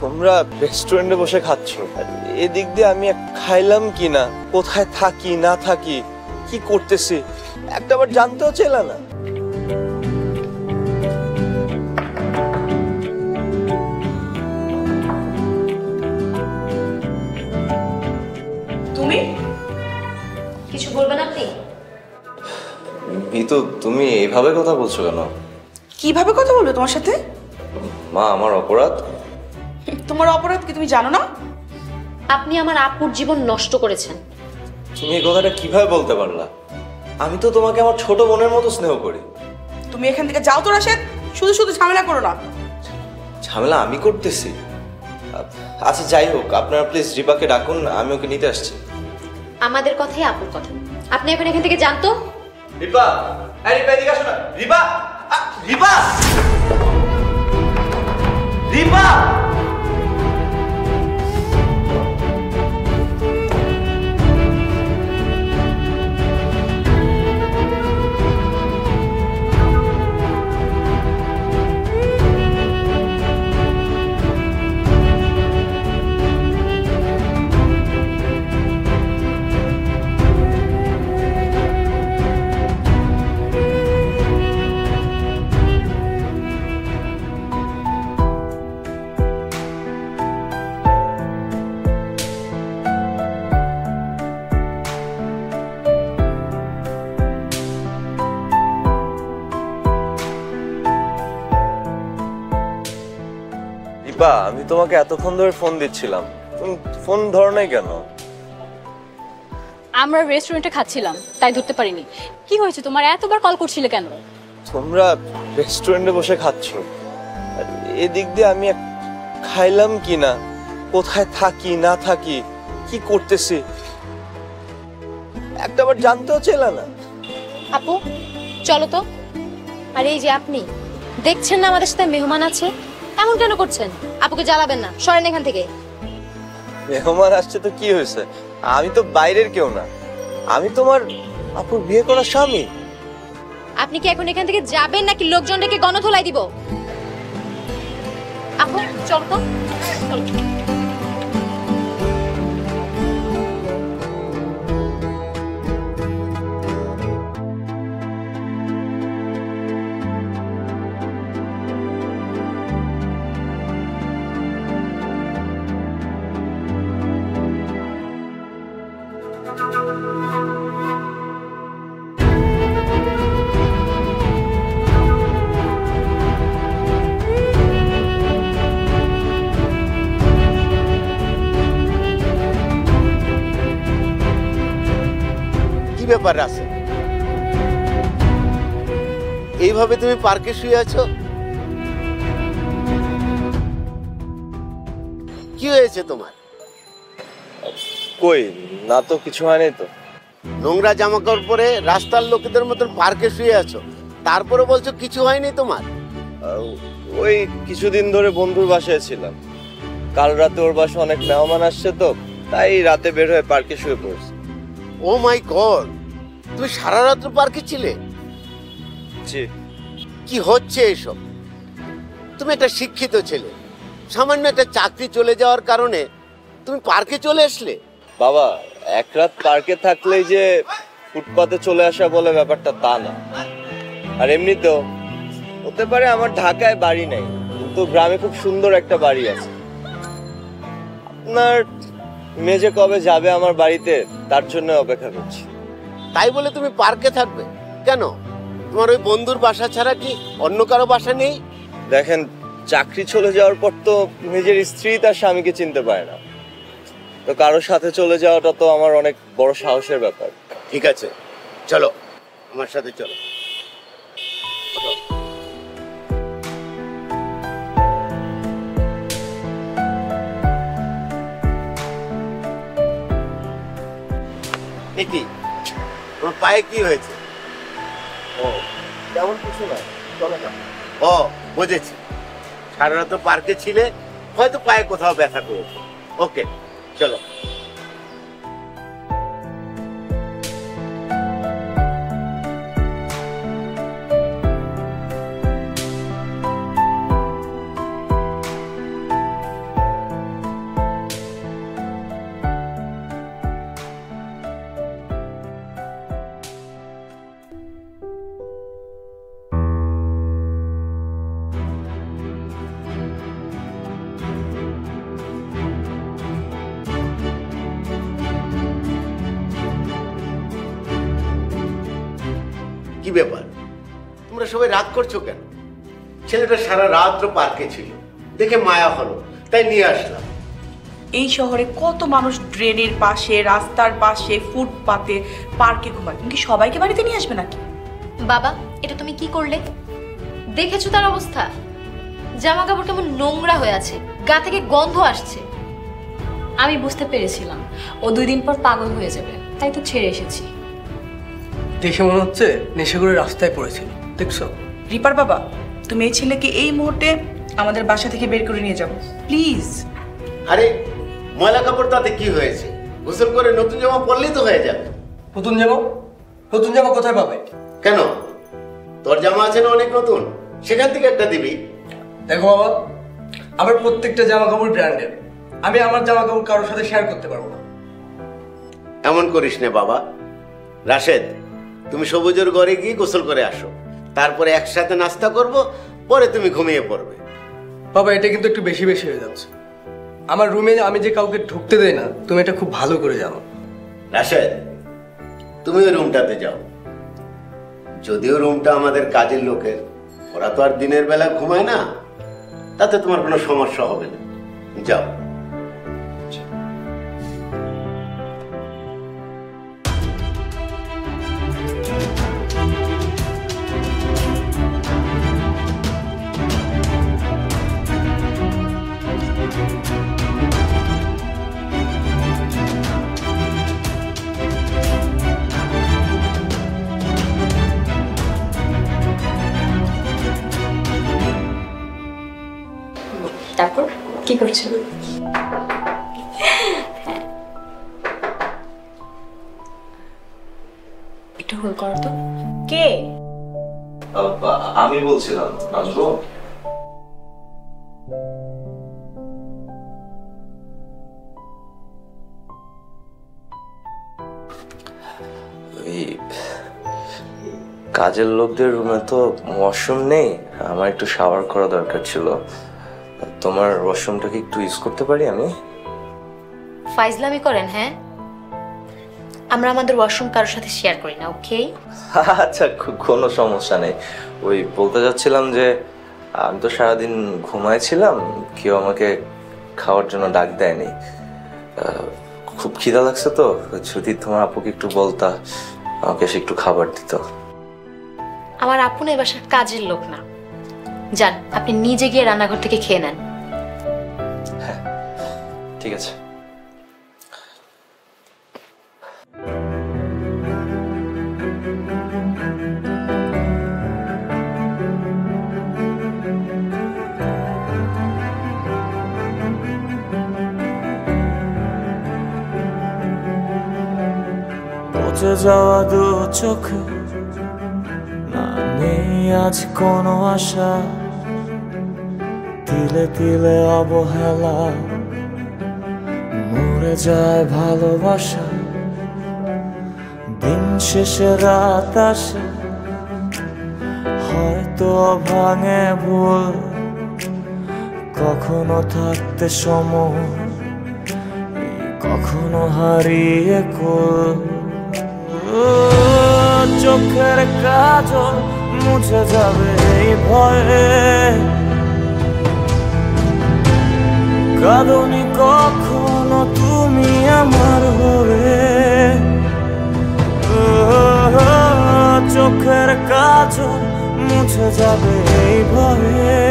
তোমরা রেস্টুরেন্টে বসে খাচ্ছ, আর এদিক দিয়ে আমি খাইলাম কি না, কোথায় থাকি না থাকি, কি করতেছি একটাবার জানতেও চাইলা না। তুমি কিছু বলবেন আপনি? মিতু, তুমি এইভাবে কথা বলছো কেন? কিভাবে কথা বলবো তোমার সাথে? মা, আমার অপরাধ। তোমার অপরাধ কি তুমি জানো না? আপনি আমার আপুর জীবন নষ্ট করেছেন। তুমি এই কথাটা কিভাবে বলতে পারলা? আমি তো তোমাকে আমার ছোট বোনের মতো স্নেহ করি। তুমি এখান থেকে যাও তো রাশেদ, শুধু শুধু ঝামেলা করো না। ঝামেলা আমি করতেছি? আচ্ছা যাই হোক, আপনারা প্লিজ রিবাকে ডাকুন, আমি ওকে নিতে আসছি। আমাদের কথাই আপুর কথা, আপনি এখন এখান থেকে যান তো। রিবা, রিবা এদিকে আসো না। রিবা, রিবা, রিবা। রিবা, আমি তোমাকে এতক্ষণ ধরে ফোন দিচ্ছিলাম, তুমি ফোন ধরো নাই কেন? আমরা রেস্টুরেন্টে খাচ্ছিলাম, তাই ধরতে পারিনি। কি হয়েছে তোমার, এতবার কল করছিলে কেন? তোমরা রেস্টুরেন্টে বসে খাচ্ছ, আর এদিক দিয়ে আমি খাইলাম কি না, কোথায় থাকি না থাকি, কি করতেছি একটাবার জানতেও চাইলা না। আপু চলো তো। আর এই যে আপনি দেখছেন না আমাদের সাথে মেহমান আছে, এমন কেন করছেন? আপুকে জ্বালাবেন না, সরেন এখান থেকে। মেহমান আসছে তো কি হয়েছে? আমি তো বাইরের কেউ না, আমি তোমার আপুর বিয়ে করা স্বামী। আপনি কি এখন এখান থেকে যাবেন নাকি লোকজন ডেকে গণধোলাই দিব? আপু চলো তো, চলো। ব্যাপার আছে? এইভাবে তুমি পার্কে শুয়ে আছো, কি হয়েছে তোমার? কই না তো, কিছু হয়নি তো। নোংরা জামা কাপড় পরে রাস্তার লোকেদের মতন পার্কে শুয়ে আছো, তারপরে বলছো কিছু হয়নি তোমার? ওই কিছুদিন ধরে বন্ধুর বাসায় ছিলাম, কাল রাতে ওর বাসায় অনেক মেহমান আসছে তো, তাই রাতে বের হয়ে পার্কে শুয়ে পড়ছি। ও মাই গড, তুমি সারা রাত্র পার্কে ছিলে? জি। কি হচ্ছে এসব? তুমি একটা শিক্ষিত ছেলে, সামান্য একটা চাকরি চলে যাওয়ার কারণে তুমি পার্কে চলে আসলে? বাবা, এক রাত পার্কে থাকলেই যে ফুটপাতে চলে আসা বলে ব্যাপারটা তা না। আর এমনিতেও হতে পারে আমার ঢাকায় বাড়ি নেই, কিন্তু গ্রামে খুব সুন্দর একটা বাড়ি আছে। আপনার মেয়ে কবে যাবে আমার বাড়িতে, তার জন্য অপেক্ষা করছি। তাই বলে তুমি পার্কে থাকবে কেন? তোমার ওই বন্ধুর বাসা ছাড়া কি অন্য কারো বাসা নেই? দেখেন, চাকরি চলে যাওয়ার পর তো নিজের স্ত্রী তার স্বামীকে চিনতে পারে না, তো কারোর সাথে চলে যাওয়াটা তো আমার অনেক বড় সাহসের ব্যাপার। ঠিক আছে, চলো আমার সাথে চলো। কি তোমার পায়ে কি হয়েছে? ও তেমন কিছু না, চলে না। ও বুঝেছি, সারা রাত পার্কে ছিলে, হয়তো পায়ে কোথাও ব্যথা করেছে। ওকে চলো। ব্যাপার? তোমরা সবাই রাগ করছো কেন? ছেলেটা সারা রাত্র পার্কে ছিল, দেখে মায়া হলো, তাই নিয়ে আসলাম। এই শহরে কত মানুষ ড্রেনের পাশে, রাস্তার পাশে, ফুটপাতে, পার্কে ঘুমায়। তুমি কি সবাইকে বাড়িতে নিয়ে আসবে নাকি? বাবা, এটা তুমি কি করলে? দেখেছো তার অবস্থা? জামা কাপড় কেমন নোংরা হয়ে আছে, গা থেকে গন্ধ আসছে। আমি বুঝতে পেরেছিলাম ও 2 দিন পর পাগল হয়ে যাবে, তাই তো ছেড়ে এসেছি। দেখে মনে হচ্ছে নেশা করে রাস্তায় পড়েছিল, দেখছো? রিপার বাবা, তুমি এই ছেলেকে এই মুহূর্তে আমাদের বাসা থেকে বের করে নিয়ে যাবো প্লিজ। আরে ময়লা কাপড় তাতে কি হয়েছে? গোসল করে নতুন জামা পরলেই তো হয়ে যাবে। নতুন জামা? নতুন জামা কোথায় পাবে? কেন, তোর জামা আছে না অনেক নতুন, সেখান থেকে একটা দিবি। দেখো বাবা, আমার প্রত্যেকটা জামা কাপড় ব্র্যান্ডেড। আমি আমার জামা কাপড় কারোর সাথে শেয়ার করতে পারবো না। এমন করিস না বাবা। রাশেদ, তুমি সবুজের ঘরে গিয়ে গোসল করে আসো, তারপরে একসাথে নাস্তা করব, পরে তুমি ঘুমিয়ে পড়বে। বাবা, এটা কিন্তু একটু বেশি বেশি হয়ে যাচ্ছে। আমার রুমে আমি যে কাউকে ঢুকতে দেই না, তুমি এটা খুব ভালো করে জানো। রাশেদ, তুমি ওই রুমটাতে যাও। যদিও রুমটা আমাদের কাজের লোকের, ওরা তো আর দিনের বেলা ঘুমায় না, তাতে তোমার কোনো সমস্যা হবে না। যাও। তারপর কি করছেন? একটু হোল্ড করো তো। কে? আমি বলছিলাম, আসবো? কাজের লোকদের রুমে তো ওয়াশরুম নেই, আমার একটু শাওয়ার করা দরকার ছিল। তোমার ওয়াশরুমটা কি একটু ইউজ করতে পারি আমি? ফাইজলামি করেন? হ্যাঁ, আমরা আমাদের ওয়াশরুম কারোর সাথে শেয়ার করি না, ওকে? আচ্ছা, কোনো সমস্যা নেই। ওই বলতে যাচ্ছিলাম যে আমি তো সারাদিন ঘুমাইছিলাম, কেউ আমাকে খাওয়ার জন্য ডাক দেয়নি। খুব খিদা লাগছে তো, যদি তোমার আপুকে একটু বলতা আমাকে এসে একটু খাবার দিত। আমার আপু না এই বাসার কাজের লোক না। যান, আপনি নিজে গিয়ে রান্নাঘর থেকে খেয়ে নেন। হ্যাঁ, ঠিক আছে। পচে যাওয়া দু চোখে না নেই আজ কোনো আশা, তিলে তিলে অবহেলা, মরে যায় ভালোবাসা। দিন শেষে রাত আসে, হয়তো ভাঙে ভুল, কখনো থাকতে সময়, কখনো হারিয়ে কুল। চোখের কাজল মুছে যাবে এই ভয়ে, কাঁদনি কখনো তুমি আমার হয়ে। চোখের কাজল মুছে যাবে এই ভয়ে।